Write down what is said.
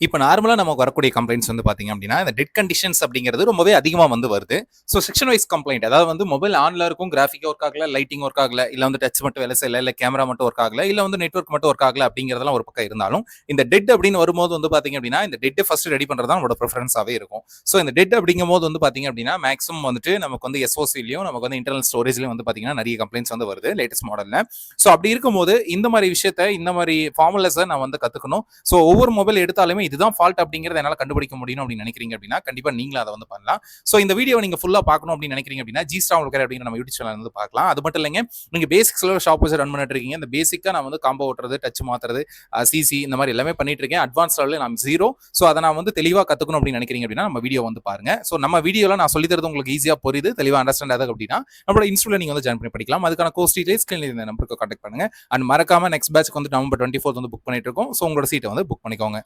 இப்போ நார்மலா நமக்கு வரக்கூடிய கம்ப்ளைண்ட்ஸ் வந்து பார்த்தீங்க அப்படின்னா, இந்த டெட் கண்டிஷன்ஸ் அப்படிங்கிறது ரொம்பவே அதிகமா வந்து வருது. ஸோ செக்ஷன் வைஸ் கம்ப்ளைண்ட் அதாவது வந்து மொபைல் ஆன்ல இருக்கும், கிராஃபிக் ஒர்க் ஆகல, லைட்டிங் ஒர்க் ஆகல, இல்ல வந்து டச் மட்டும் வேலை செய்யல, இல்ல கேமரா மட்டும் ஒர்க் ஆகல, இல்ல வந்து நெட்வொர்க் மட்டும் ஒர்க் ஆகல அப்படிங்கிறதெல்லாம் ஒரு பக்கம் இருந்தாலும், இந்த டெட் அப்படின்னு வரும்போது வந்து பார்த்தீங்க அப்படின்னா, இந்த டெட்ட ஃபர்ஸ்ட் ரெடி பண்றது தான் நம்மளோட ப்ரிஃபரன்ஸாவே இருக்கும். ஸோ இந்த டெட் அப்படிங்கும்போது வந்து பார்த்தீங்க அப்படின்னா, மேக்ஸிமம் வந்துட்டு நமக்கு வந்து எஸ்ஓசிலயும், நமக்கு வந்து இன்டர்னல் ஸ்டோரேஜ்லயும் வந்து பார்த்தீங்கன்னா, நிறைய கம்ப்ளைண்ட்ஸ் வந்து வருது லேட்டஸ்ட் மாடல்ல. ஸோ அப்படி இருக்கும்போது இந்த மாதிரி விஷயத்த, இந்த மாதிரி ஃபார்முலாஸ நான் வந்து கத்துக்கணும். ஸோ ஒவ்வொரு மொபைல் எடுத்தாலுமே இதுதான் ஃபால்ட் அப்படிங்கிறத என்னால கண்டுபிடிக்க முடியும் அப்படின்னு நினைக்கிறீங்க அப்படின்னா, கண்டிப்பா நீங்களும் அதை வந்து பண்ணலாம். ஸோ இந்த வீடியோ நீங்க ஃபுல்லா பார்க்கணும் அப்படின்னு நினைக்கிறீங்க அப்படின்னா, ஜி ஸ்டார் உங்களுக்கு அப்படிங்கிற நம்ம யூடியூப் சேனல் வந்து பார்க்கலாம். அது மட்டும் இல்லைங்க, நீங்க பேசிக்ஸ்ல ஒரு ஷாப் வச்சு ரன் பண்ணிட்டு இருக்கீங்க. இந்த பேசிக்கா நான் வந்து காம்போ ஓட்டுறது, டச் மாத்துறது, சிசி இந்த மாதிரி எல்லாமே பண்ணிட்டு இருக்கேன். அட்வான்ஸ் லெவலில் நான் ஜீரோ. ஸோ அதை நான் வந்து தெளிவாக கத்துக்கணும் அப்படின்னு நினைக்கிறீங்க அப்படின்னா, நம்ம வீடியோ வந்து பாருங்க. ஸோ நம்ம வீடியோல நான் சொல்லி தரது உங்களுக்கு ஈஸியா புரியுது, தெளிவா அண்டர்ஸ்டாண்ட் ஆகுது அப்படின்னா, நம்மளோட இன்ஸ்டியூட்ல நீங்க வந்து ஜாயின் பண்ணி படிக்கலாம். அதுக்கான கோர்ஸ் டீடைல்ஸ் இந்த நம்பருக்கு கான்டாக்ட் பண்ணுங்க. அண்ட் மறக்காம நெக்ஸ்ட் பேட்ச்க்கு வந்து நவம்பர் 24 வந்து புக் பண்ணிட்டு இருக்கோம். ஸோ உங்களோட சீட்டை வந்து புக் பண்ணிக்கோங்க.